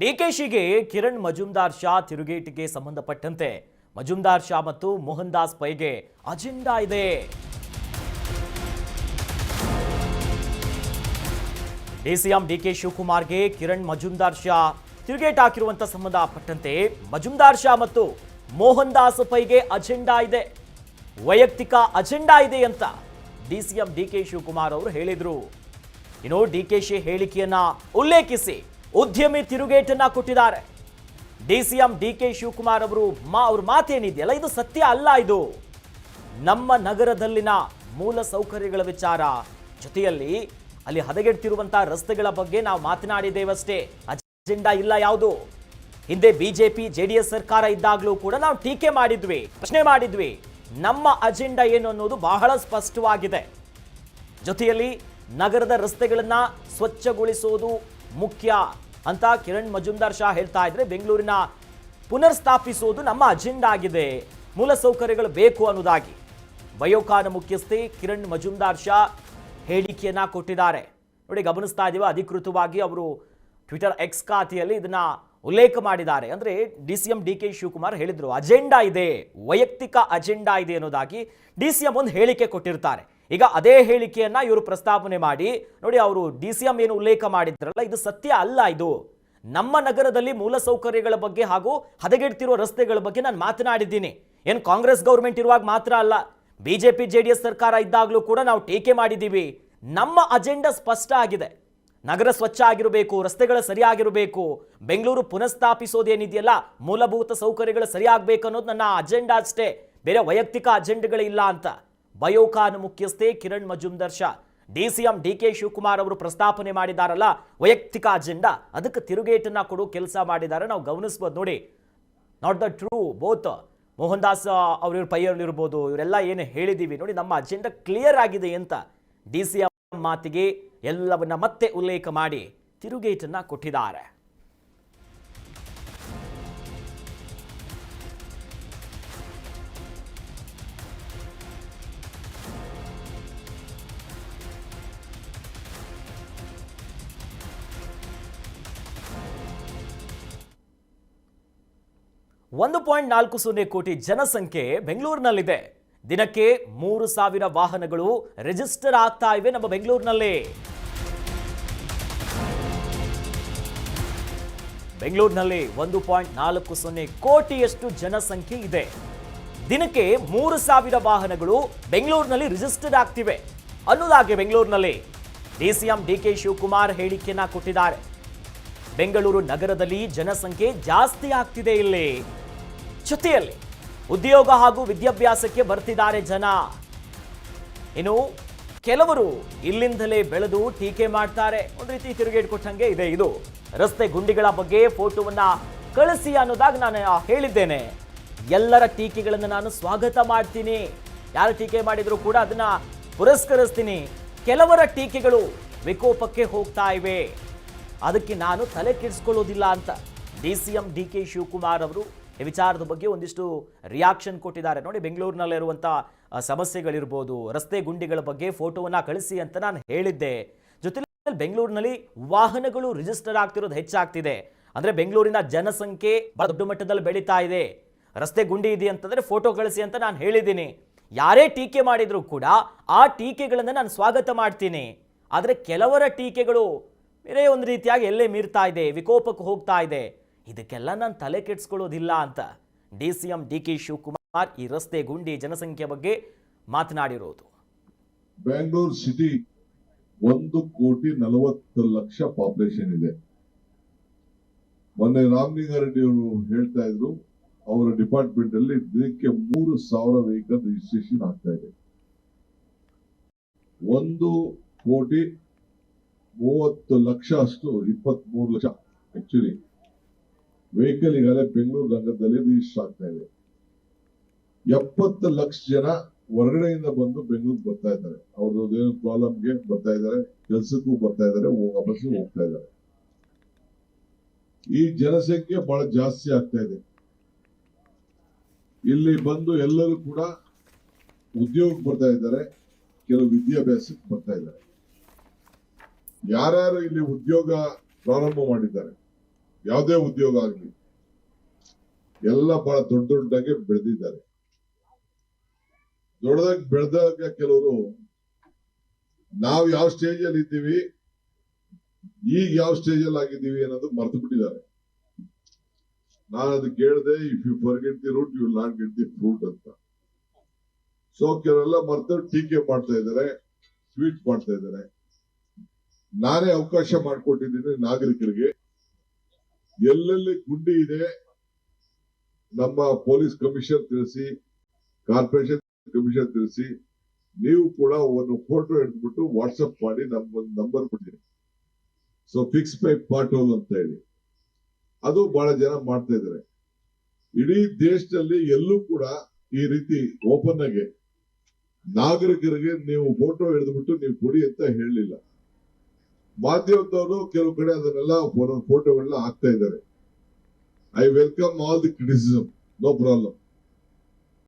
ಡಿಕೆಶಿಗೆ ಕಿರಣ್ ಮಜುಮ್ದಾರ್ ಶಾ ತಿರುಗೇಟಿಗೆ ಸಂಬಂಧಪಟ್ಟಂತೆ ಮಜುಮ್ದಾರ್ ಶಾ ಮತ್ತು ಮೋಹನ್ ದಾಸ್ ಪೈಗೆ ಅಜೆಂಡಾ ಇದೆ. ಡಿಸಿಎಂ ಡಿಕೆ ಶಿವಕುಮಾರ್ಗೆ ಕಿರಣ್ ಮಜುಮ್ದಾರ್ ಶಾ ತಿರುಗೇಟ್ ಹಾಕಿರುವಂತ ಸಂಬಂಧಪಟ್ಟಂತೆ ಮಜುಮ್ದಾರ್ ಶಾ ಮತ್ತು ಮೋಹನ್ ದಾಸ್ ಪೈಗೆ ಅಜೆಂಡಾ ಇದೆ, ವೈಯಕ್ತಿಕ ಅಜೆಂಡಾ ಇದೆ ಅಂತ ಡಿಸಿಎಂ ಡಿಕೆ ಶಿವಕುಮಾರ್ ಅವರು ಹೇಳಿದ್ರು. ಇನ್ನು ಡಿಕೆಶಿ ಹೇಳಿಕೆಯನ್ನ ಉಲ್ಲೇಖಿಸಿ ಉದ್ಯಮಿ ತಿರುಗೇಟನ್ನ ಕೊಟ್ಟಿದ್ದಾರೆ. ಡಿಸಿಎಂ ಡಿಕೆ ಶಿವಕುಮಾರ್ ಅವ್ರ ಮಾತೇನಿದೆಯಲ್ಲ, ಇದು ಸತ್ಯ ಅಲ್ಲ. ಇದು ನಮ್ಮ ನಗರದಲ್ಲಿನ ಮೂಲ ಸೌಕರ್ಯಗಳ ವಿಚಾರ, ಜೊತೆಯಲ್ಲಿ ಅಲ್ಲಿ ಹದಗೆಡ್ತಿರುವಂತಹ ರಸ್ತೆಗಳ ಬಗ್ಗೆ ನಾವು ಮಾತನಾಡಿದ್ದೇವಷ್ಟೇ, ಅಜೆಂಡಾ ಇಲ್ಲ ಯಾವುದು. ಹಿಂದೆ ಬಿಜೆಪಿ ಜೆಡಿಎಸ್ ಸರ್ಕಾರ ಇದ್ದಾಗಲೂ ಕೂಡ ನಾವು ಟೀಕೆ ಮಾಡಿದ್ವಿ, ಪ್ರಶ್ನೆ ಮಾಡಿದ್ವಿ. ನಮ್ಮ ಅಜೆಂಡಾ ಏನು ಅನ್ನೋದು ಬಹಳ ಸ್ಪಷ್ಟವಾಗಿದೆ. ಜೊತೆಯಲ್ಲಿ ನಗರದ ರಸ್ತೆಗಳನ್ನ ಸ್ವಚ್ಛಗೊಳಿಸೋದು ಮುಖ್ಯ ಅಂತ ಕಿರಣ್ ಮಜುಮ್ದಾರ್ ಶಾ ಹೇಳ್ತಾ ಇದ್ರೆ, ಬೆಂಗಳೂರಿನ ಪುನರ್ ಸ್ಥಾಪಿಸೋದು ನಮ್ಮ ಅಜೆಂಡಾ ಆಗಿದೆ, ಮೂಲ ಸೌಕರ್ಯಗಳು ಬೇಕು ಅನ್ನೋದಾಗಿ ಬಯೋಕಾನ್ ಮುಖ್ಯಸ್ಥೆ ಕಿರಣ್ ಮಜುಮ್ದಾರ್ ಶಾ ಹೇಳಿಕೆಯನ್ನ ಕೊಟ್ಟಿದ್ದಾರೆ. ನೋಡಿ, ಗಮನಿಸ್ತಾ ಇದೀವಿ, ಅಧಿಕೃತವಾಗಿ ಅವರು ಟ್ವಿಟರ್ ಎಕ್ಸ್ ಖಾತೆಯಲ್ಲಿ ಇದನ್ನ ಉಲ್ಲೇಖ ಮಾಡಿದ್ದಾರೆ. ಅಂದ್ರೆ ಡಿಸಿಎಂ ಡಿಕೆ ಶಿವಕುಮಾರ್ ಹೇಳಿದ್ರು ಅಜೆಂಡಾ ಇದೆ, ವೈಯಕ್ತಿಕ ಅಜೆಂಡಾ ಇದೆ ಅನ್ನೋದಾಗಿ ಡಿಸಿಎಂ ಒಂದು ಹೇಳಿಕೆ ಕೊಟ್ಟಿರ್ತಾರೆ. ಈಗ ಅದೇ ಹೇಳಿಕೆಯನ್ನ ಇವರು ಪ್ರಸ್ತಾಪನೆ ಮಾಡಿ, ನೋಡಿ ಅವರು ಡಿಸಿಎಂ ಏನು ಉಲ್ಲೇಖ ಮಾಡಿದ್ರಲ್ಲ, ಇದು ಸತ್ಯ ಅಲ್ಲ. ಇದು ನಮ್ಮ ನಗರದಲ್ಲಿ ಮೂಲ ಸೌಕರ್ಯಗಳ ಬಗ್ಗೆ ಹಾಗೂ ಹದಗೆಡ್ತಿರುವ ರಸ್ತೆಗಳ ಬಗ್ಗೆ ನಾನು ಮಾತನಾಡಿದ್ದೀನಿ. ಏನು ಕಾಂಗ್ರೆಸ್ ಗೌರ್ಮೆಂಟ್ ಇರುವಾಗ ಮಾತ್ರ ಅಲ್ಲ, ಬಿಜೆಪಿ ಜೆಡಿಎಸ್ ಸರ್ಕಾರ ಇದ್ದಾಗಲೂ ಕೂಡ ನಾವು ಟೀಕೆ ಮಾಡಿದ್ದೀವಿ. ನಮ್ಮ ಅಜೆಂಡಾ ಸ್ಪಷ್ಟ ಆಗಿದೆ, ನಗರ ಸ್ವಚ್ಛ ಆಗಿರಬೇಕು, ರಸ್ತೆಗಳು ಸರಿಯಾಗಿರಬೇಕು, ಬೆಂಗಳೂರು ಪುನಃಸ್ಥಾಪಿಸೋದೇನಿದೆಯಲ್ಲ, ಮೂಲಭೂತ ಸೌಕರ್ಯಗಳು ಸರಿಯಾಗಬೇಕು ಅನ್ನೋದು ನನ್ನ ಅಜೆಂಡಾ ಅಷ್ಟೇ, ಬೇರೆ ವೈಯಕ್ತಿಕ ಅಜೆಂಡಾಗಳಿಲ್ಲ ಅಂತ ಬಯೋಕಾನ್ ಮುಖ್ಯಸ್ಥೆ ಕಿರಣ್ ಮಜುಮ್ದಾರ್ ಶಾ ಡಿಸಿಎಂ ಡಿಕೆ ಶಿವಕುಮಾರ್ ಅವರು ಪ್ರಸ್ತಾಪನೆ ಮಾಡಿದಾರಲ್ಲ ವೈಯಕ್ತಿಕ ಅಜೆಂಡಾ, ಅದಕ್ಕೆ ತಿರುಗೇಟನ್ನ ಕೊಡೋ ಕೆಲಸ ಮಾಡಿದ್ದಾರೆ. ನಾವು ಗಮನಿಸಬಹುದು. ನೋಡಿ, not the true both Mohan Das ಅವ್ರ ಪೈಯಲ್ಲಿರ್ಬೋದು, ಇವರೆಲ್ಲ ಏನು ಹೇಳಿದ್ದೀವಿ, ನೋಡಿ ನಮ್ಮ ಅಜೆಂಡಾ ಕ್ಲಿಯರ್ ಆಗಿದೆ ಅಂತ ಡಿಸಿಎಂ ಮಾತಿಗೆ ಎಲ್ಲವನ್ನ ಮತ್ತೆ ಉಲ್ಲೇಖ ಮಾಡಿ ತಿರುಗೇಟನ್ನ ಕೊಟ್ಟಿದ್ದಾರೆ. $1.40 ಕೋಟಿ ಜನಸಂಖ್ಯೆ ಬೆಂಗಳೂರಿನಲ್ಲಿದೆ. ದಿನಕ್ಕೆ 3,000 ವಾಹನಗಳು ರಿಜಿಸ್ಟರ್ ಆಗ್ತಾ ಇವೆ ನಮ್ಮ ಬೆಂಗಳೂರಿನಲ್ಲಿ. ಬೆಂಗಳೂರಿನಲ್ಲಿ 1.40 ಕೋಟಿಯಷ್ಟು ಜನಸಂಖ್ಯೆ ಇದೆ. ದಿನಕ್ಕೆ 3,000 ವಾಹನಗಳು ಬೆಂಗಳೂರಿನಲ್ಲಿ ರಿಜಿಸ್ಟರ್ ಆಗ್ತಿವೆ ಅನ್ನೋದಾಗಿ ಬೆಂಗಳೂರಿನಲ್ಲಿ ಡಿಸಿಎಂ ಡಿಕೆ ಶಿವಕುಮಾರ್ ಹೇಳಿಕೆಯನ್ನ ಕೊಟ್ಟಿದ್ದಾರೆ. ಬೆಂಗಳೂರು ನಗರದಲ್ಲಿ ಜನಸಂಖ್ಯೆ ಜಾಸ್ತಿ ಆಗ್ತಿದೆ. ಇಲ್ಲಿ ಜೊತೆಯಲ್ಲಿ ಉದ್ಯೋಗ ಹಾಗೂ ವಿದ್ಯಾಭ್ಯಾಸಕ್ಕೆ ಬರ್ತಿದ್ದಾರೆ ಜನ. ಇನ್ನು ಕೆಲವರು ಇಲ್ಲಿಂದಲೇ ಬೆಳೆದು ಟೀಕೆ ಮಾಡ್ತಾರೆ. ಒಂದು ರೀತಿ ತಿರುಗೇಟು ಕೊಟ್ಟಂಗೆ ಇದೆ. ಇದು ರಸ್ತೆ ಗುಂಡಿಗಳ ಬಗ್ಗೆ ಫೋಟೋವನ್ನ ಕಳಿಸಿ ಅನ್ನೋದಾಗಿ ನಾನು ಹೇಳಿದ್ದೇನೆ. ಎಲ್ಲರ ಟೀಕೆಗಳನ್ನು ನಾನು ಸ್ವಾಗತ ಮಾಡ್ತೀನಿ, ಯಾರು ಟೀಕೆ ಮಾಡಿದ್ರು ಕೂಡ ಅದನ್ನ ಪುರಸ್ಕರಿಸ್ತೀನಿ. ಕೆಲವರ ಟೀಕೆಗಳು ವಿಕೋಪಕ್ಕೆ ಹೋಗ್ತಾ ಇವೆ, ಅದಕ್ಕೆ ನಾನು ತಲೆ ಕೆಡಿಸ್ಕೊಳ್ಳೋದಿಲ್ಲ ಅಂತ ಡಿಸಿಎಂ ಡಿಕೆ ಶಿವಕುಮಾರ್ ಅವರು ಈ ವಿಚಾರದ ಬಗ್ಗೆ ಒಂದಿಷ್ಟು ರಿಯಾಕ್ಷನ್ ಕೊಟ್ಟಿದ್ದಾರೆ. ನೋಡಿ, ಬೆಂಗಳೂರಿನಲ್ಲಿರುವಂಥ ಸಮಸ್ಯೆಗಳಿರ್ಬೋದು, ರಸ್ತೆ ಗುಂಡಿಗಳ ಬಗ್ಗೆ ಫೋಟೋವನ್ನ ಕಳಿಸಿ ಅಂತ ನಾನು ಹೇಳಿದ್ದೆ. ಜೊತೆಲಿ ಬೆಂಗಳೂರಿನಲ್ಲಿ ವಾಹನಗಳು ರಿಜಿಸ್ಟರ್ ಆಗ್ತಿರೋದು ಹೆಚ್ಚಾಗ್ತಿದೆ. ಅಂದರೆ ಬೆಂಗಳೂರಿನ ಜನಸಂಖ್ಯೆ ಬಹಳ ದೊಡ್ಡ ಮಟ್ಟದಲ್ಲಿ ಬೆಳೀತಾ ಇದೆ. ರಸ್ತೆ ಗುಂಡಿ ಇದೆ ಅಂತಂದರೆ ಫೋಟೋ ಕಳಿಸಿ ಅಂತ ನಾನು ಹೇಳಿದ್ದೀನಿ. ಯಾರೇ ಟೀಕೆ ಮಾಡಿದರೂ ಕೂಡ ಆ ಟೀಕೆಗಳನ್ನು ನಾನು ಸ್ವಾಗತ ಮಾಡ್ತೀನಿ. ಆದರೆ ಕೆಲವರ ಟೀಕೆಗಳು ಬೇರೆ ಒಂದು ರೀತಿಯಾಗಿ ಎಲ್ಲೇ ಮೀರ್ತಾ ಇದೆ, ವಿಕೋಪಕ್ಕೆ ಹೋಗ್ತಾ ಇದೆ. ಇದಕ್ಕೆಲ್ಲ ನಾನು ತಲೆ ಕೆಡಿಸ್ಕೊಳ್ಳೋದಿಲ್ಲ ಅಂತ ಡಿಸಿಎಂ ಡಿಕೆ ಶಿವಕುಮಾರ್ ಈ ರಸ್ತೆ ಗುಂಡಿ ಜನಸಂಖ್ಯೆ ಬಗ್ಗೆ ಮಾತನಾಡಿರೋದು. ಬೆಂಗಳೂರು ಸಿಟಿ 1,40,00,000 ಪಾಪ್ಯುಲೇಷನ್ ಇದೆ. ಮೊನ್ನೆ ರಾಮಲಿಂಗಾರೆಡ್ಡಿ ಅವರು ಹೇಳ್ತಾ ಇದ್ರು, ಅವರ ಡಿಪಾರ್ಟ್ಮೆಂಟ್ ಅಲ್ಲಿ ದಿನಕ್ಕೆ 3,000 ವೆಹಿಕಲ್ ರಿಜಿಸ್ಟ್ರೇಷನ್ ಆಗ್ತಾ ಇದೆ. 1,30,00,000 ಅಷ್ಟು 23 ಲಕ್ಷ ಆಕ್ಚುಲಿ ವೆಹಿಕಲ್ ಈಗಾಗಲೇ ಬೆಂಗಳೂರು ನಗರದಲ್ಲಿ ರಿಜಿಸ್ಟರ್ ಆಗ್ತಾ ಇದೆ. 70 ಲಕ್ಷ ಜನ ಹೊರಗಡೆಯಿಂದ ಬಂದು ಬೆಂಗಳೂರು ಬರ್ತಾ ಇದ್ದಾರೆ. ಅವ್ರದ್ದೇನು ಪ್ರಾಬ್ಲಮ್ಗೆ ಬರ್ತಾ ಇದ್ದಾರೆ, ಕೆಲಸಕ್ಕೂ ಬರ್ತಾ ಇದ್ದಾರೆ, ವಾಪಸ್ಸು ಹೋಗ್ತಾ ಇದ್ದಾರೆ. ಈ ಜನಸಂಖ್ಯೆ ಬಹಳ ಜಾಸ್ತಿ ಆಗ್ತಾ ಇದೆ. ಇಲ್ಲಿ ಬಂದು ಎಲ್ಲರೂ ಕೂಡ ಉದ್ಯೋಗಕ್ಕೆ ಬರ್ತಾ ಇದ್ದಾರೆ, ಕೆಲವು ವಿದ್ಯಾಭ್ಯಾಸಕ್ಕೆ ಬರ್ತಾ ಇದ್ದಾರೆ. ಯಾರ್ಯಾರು ಇಲ್ಲಿ ಉದ್ಯೋಗ ಪ್ರಾರಂಭ ಮಾಡಿದ್ದಾರೆ, ಯಾವುದೇ ಉದ್ಯೋಗ ಆಗಲಿ ಎಲ್ಲ ಬಹಳ ದೊಡ್ಡ ದೊಡ್ಡದಾಗಿ ಬೆಳೆದಿದ್ದಾರೆ. ದೊಡ್ಡದಾಗಿ ಬೆಳೆದಾಗ ಕೆಲವರು ನಾವು ಯಾವ ಸ್ಟೇಜ್ ಅಲ್ಲಿ ಇದ್ದೀವಿ, ಈಗ ಯಾವ ಸ್ಟೇಜ್ ಅಲ್ಲಿ ಆಗಿದ್ದೀವಿ ಅನ್ನೋದು ಮರ್ತು ಬಿಟ್ಟಿದ್ದಾರೆ. ನಾನು ಅದಕ್ಕೆ ಹೇಳಿದೆ, if you forget the root you will not get the fruit ಅಂತ. ಸೊ ಕೆಲವೆಲ್ಲ ಮರ್ತು ಟೀಕೆ ಮಾಡ್ತಾ ಇದ್ದಾರೆ, ಟ್ವೀಟ್ ಮಾಡ್ತಾ ಇದ್ದಾರೆ. ನಾನೇ ಅವಕಾಶ ಮಾಡಿಕೊಟ್ಟಿದ್ದೀನಿ ನಾಗರಿಕರಿಗೆ. ಎಲ್ಲೆಲ್ಲಿ ಗುಂಡಿ ಇದೆ ನಮ್ಮ ಪೊಲೀಸ್ ಕಮಿಷನರ್ ತಿಳಿಸಿ, ಕಾರ್ಪೊರೇಷನ್ ಕಮಿಷನರ್ ತಿಳಿಸಿ, ನೀವು ಕೂಡ ಒಂದು ಫೋಟೋ ಹಿಡಿದ್ಬಿಟ್ಟು ವಾಟ್ಸಪ್ ಮಾಡಿ ನಮ್ಗೊಂದು ನಂಬರ್ ಕೊಟ್ಟಿದ್ದೀನಿ. So fix my pothole ಅಂತ ಹೇಳಿ ಅದು ಬಹಳ ಜನ ಮಾಡ್ತಾ ಇದ್ದಾರೆ. ಇಡೀ ದೇಶದಲ್ಲಿ ಎಲ್ಲೂ ಕೂಡ ಈ ರೀತಿ ಓಪನ್ ಆಗಿ ನಾಗರಿಕರಿಗೆ ನೀವು ಫೋಟೋ ಹಿಡಿದ್ಬಿಟ್ಟು ನೀವು ಕೊಡಿ ಅಂತ ಹೇಳಲಿಲ್ಲ. ಮಾಧ್ಯಮದವರು ಕೆಲವು ಕಡೆ ಅದನ್ನೆಲ್ಲ ಫೋಟೋಗಳನ್ನ ಹಾಕ್ತಾ ಇದ್ದಾರೆ. I welcome all the criticism, no problem.